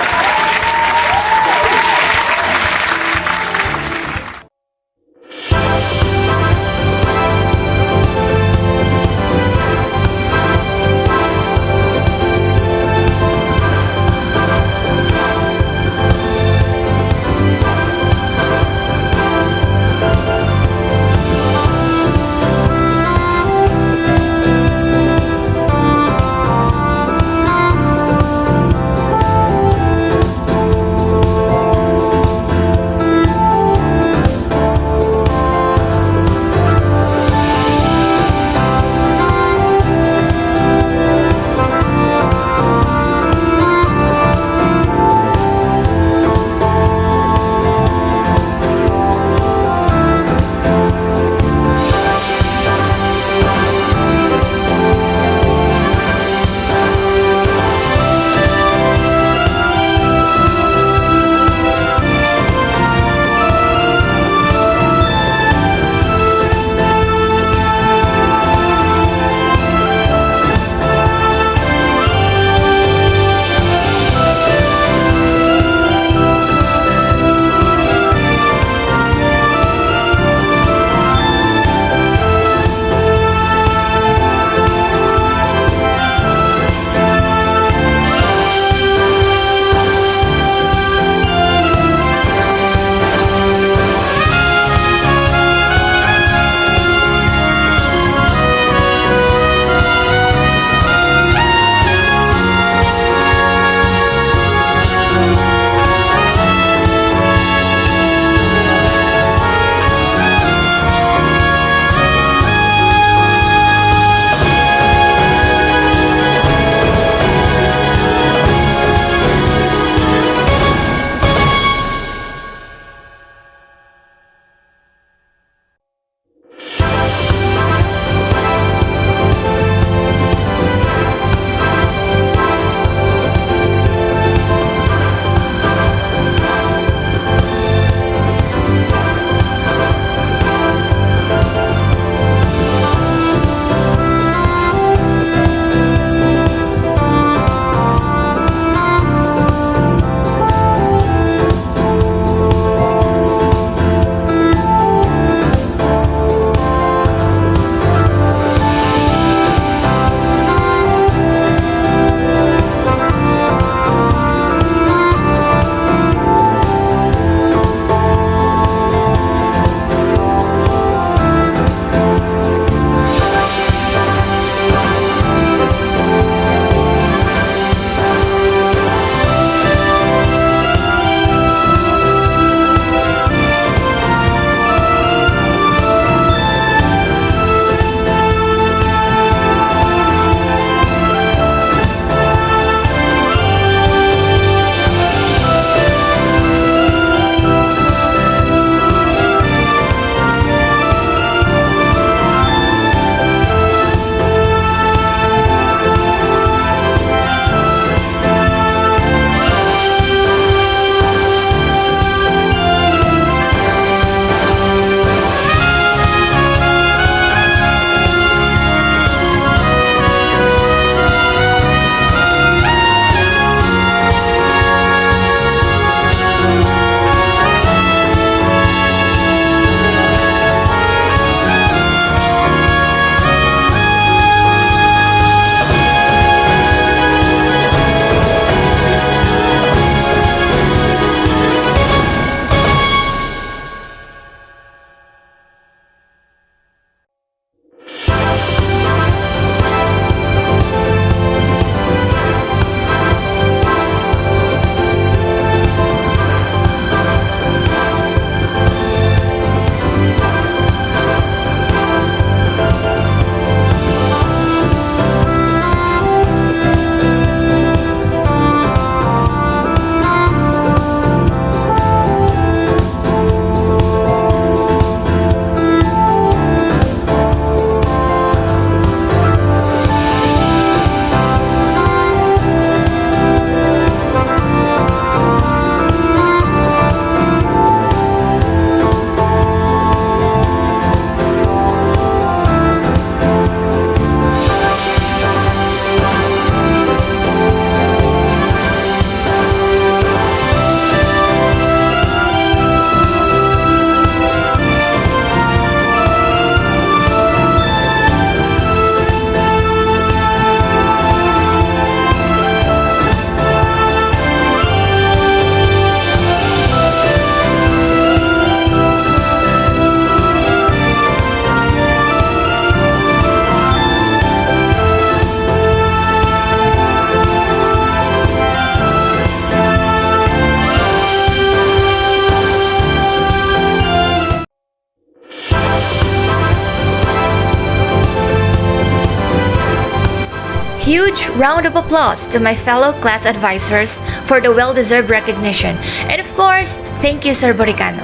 Huge round of applause to my fellow class advisors for the well-deserved recognition. And of course, thank you, Sir Boricano.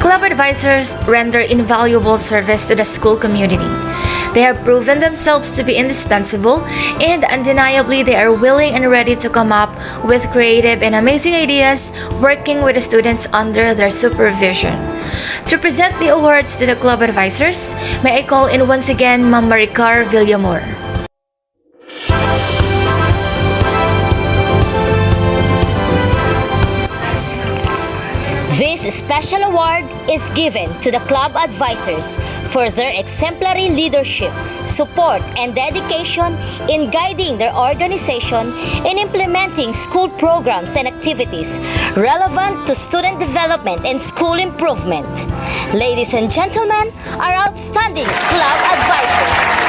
Club advisors render invaluable service to the school community. They have proven themselves to be indispensable, and undeniably they are willing and ready to come up with creative and amazing ideas working with the students under their supervision. To present the awards to the club advisors, may I call in once again Ma'am Maricar Villamor. This special award is given to the club advisors for their exemplary leadership, support, and dedication in guiding their organization in implementing school programs and activities relevant to student development and school improvement. Ladies and gentlemen, our outstanding club advisors.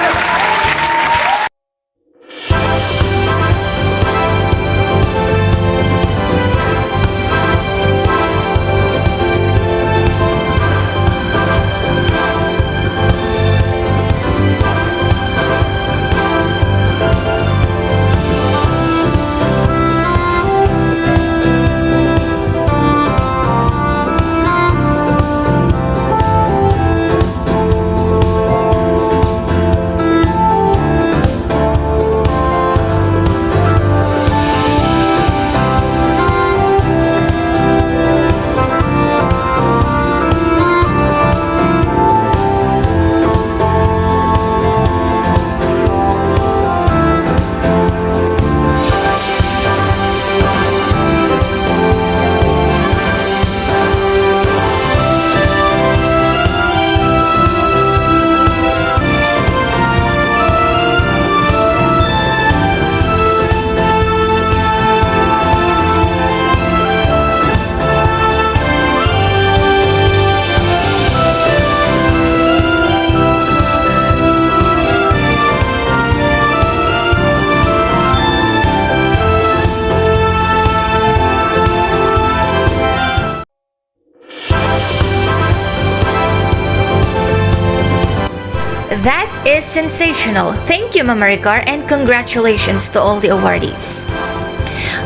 That is sensational. Thank you, Ma'am Maricar, and congratulations to all the awardees.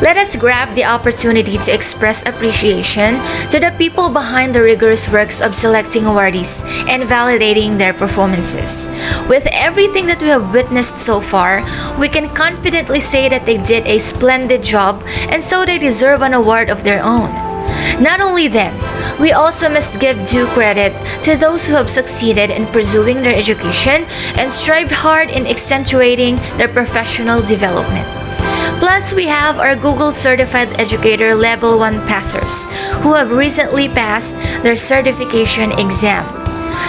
Let us grab the opportunity to express appreciation to the people behind the rigorous works of selecting awardees and validating their performances. With everything that we have witnessed so far, we can confidently say that they did a splendid job, and so they deserve an award of their own. Not only them, we also must give due credit to those who have succeeded in pursuing their education and strived hard in accentuating their professional development. Plus, we have our Google Certified Educator Level 1 passers who have recently passed their certification exam.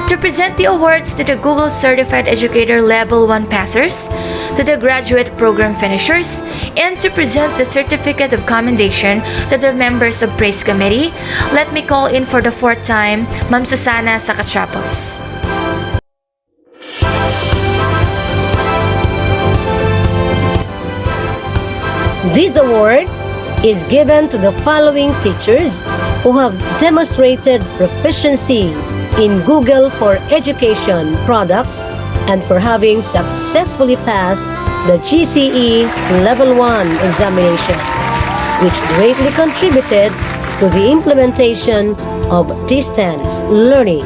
To present the awards to the Google Certified Educator Level 1 passers, to the graduate program finishers, and to present the certificate of commendation to the members of Praise Committee, let me call in for the fourth time, Ma'am Susana Sacatrapos. This award is given to the following teachers who have demonstrated proficiency in Google for Education products and for having successfully passed the GCE Level 1 examination, which greatly contributed to the implementation of distance learning.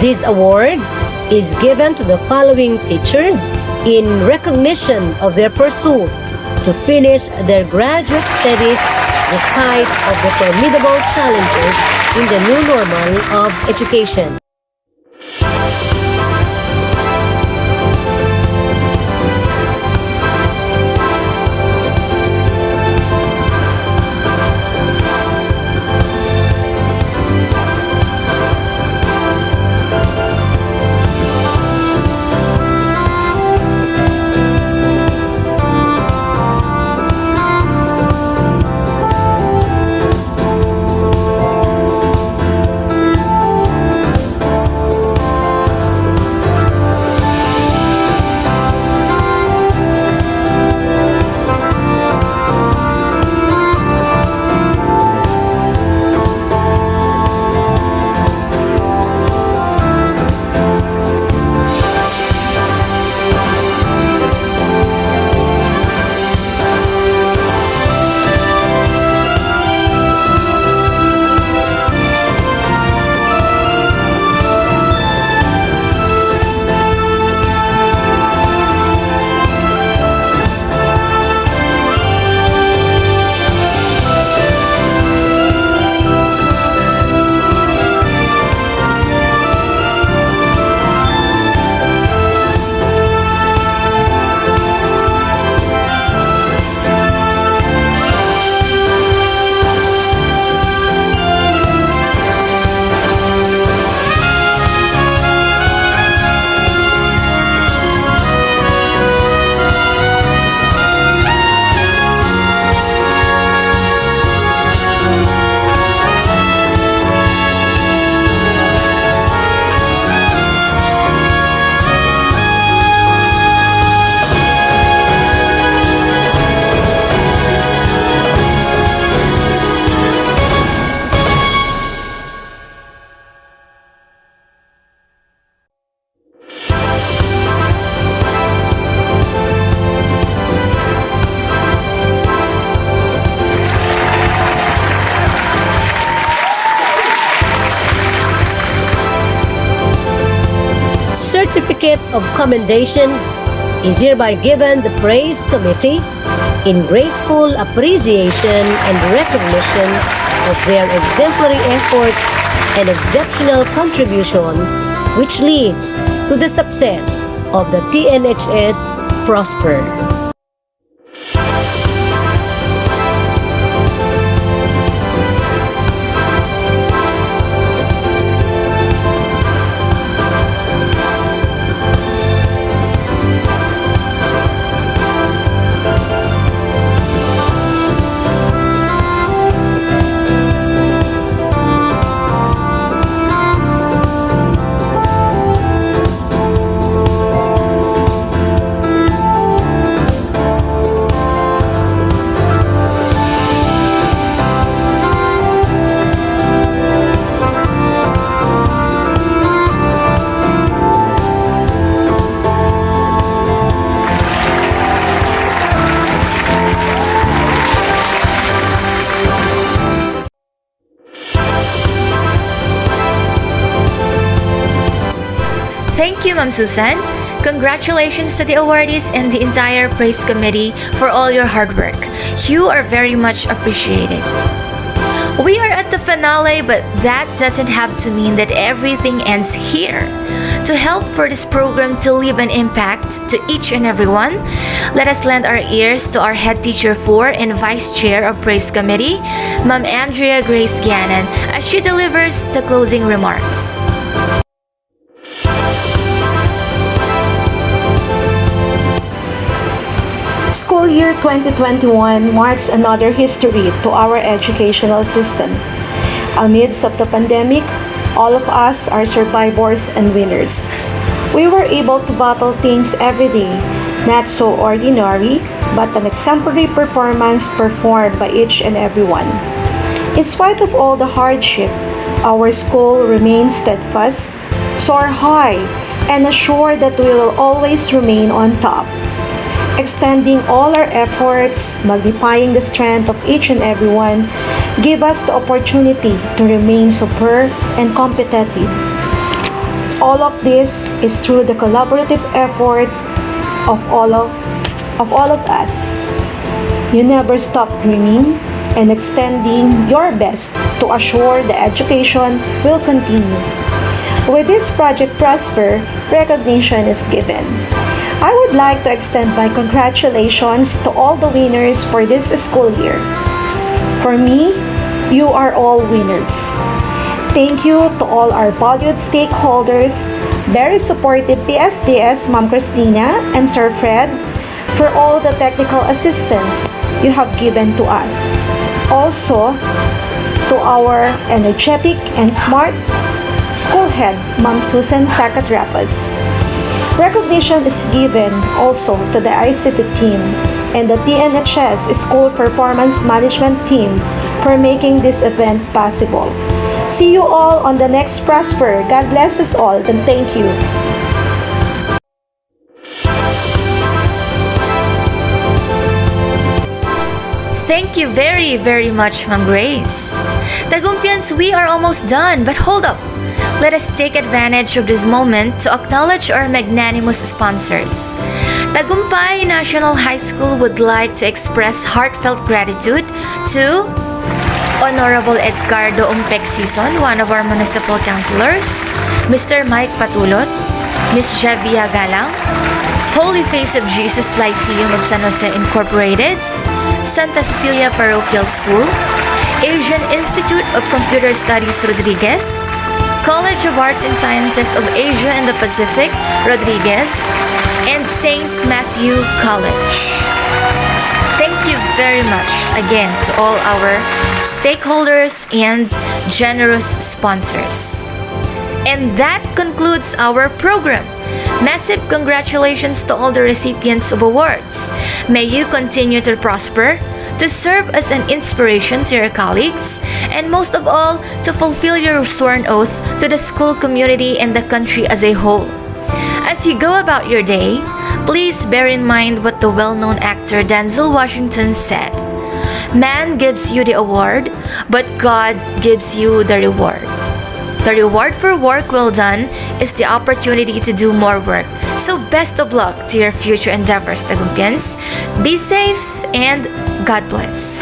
This award is given to the following teachers in recognition of their pursuit to finish their graduate studies despite of the formidable challenges in the new normal of education. Certificate of Commendations is hereby given the Praise Committee in grateful appreciation and recognition of their exemplary efforts and exceptional contribution, which leads to the success of the TNHS ProSPER. Thank you, Ma'am Susan. Congratulations to the awardees and the entire praise committee for all your hard work. You are very much appreciated. We are at the finale, but that doesn't have to mean that everything ends here. To help for this program to leave an impact to each and everyone, let us lend our ears to our head teacher 4 and vice chair of praise committee, Ma'am Andrea Grace Gannon, as she delivers the closing remarks. School year 2021 marks another history to our educational system. Amidst of the pandemic, all of us are survivors and winners. We were able to battle things every day, not so ordinary, but an exemplary performance performed by each and everyone. In spite of all the hardship, our school remains steadfast, soar high, and assured that we will always remain on top. Extending all our efforts, magnifying the strength of each and everyone, give us the opportunity to remain superb and competitive. All of this is through the collaborative effort of all of us. You never stop dreaming and extending your best to assure the education will continue. With this Project ProSPER, recognition is given. I would like to extend my congratulations to all the winners for this school year. For me, you are all winners. Thank you to all our valued stakeholders, very supportive PSDS Ma'am Christina and Sir Fred for all the technical assistance you have given to us. Also, to our energetic and smart school head, Ma'am Susan Sacatrapas. Recognition is given also to the ICT team and the TNHS School Performance Management team for making this event possible. See you all on the next ProSPER. God bless us all and thank you. Thank you very, very much, Ma'am Grace. Tagumpians, we are almost done, but hold up. Let us take advantage of this moment to acknowledge our magnanimous sponsors. Tagumpay National High School would like to express heartfelt gratitude to Honorable Edgardo Umpec Sison, one of our municipal councilors, Mr. Mike Patulot, Ms. Javia Galang, Holy Face of Jesus Lyceum of San Jose Incorporated, Santa Cecilia Parochial School, Asian Institute of Computer Studies Rodriguez, College of Arts and Sciences of Asia and the Pacific Rodriguez, and St. Matthew College. Thank you very much again to all our stakeholders and generous sponsors. And that concludes our program. Massive congratulations to all the recipients of awards. May you continue to prosper, to serve as an inspiration to your colleagues, and most of all, to fulfill your sworn oath to the school community and the country as a whole. As you go about your day, please bear in mind what the well-known actor Denzel Washington said. Man gives you the award, but God gives you the reward. The reward for work well done is the opportunity to do more work. So best of luck to your future endeavors, Tagumpians. Be safe and God bless.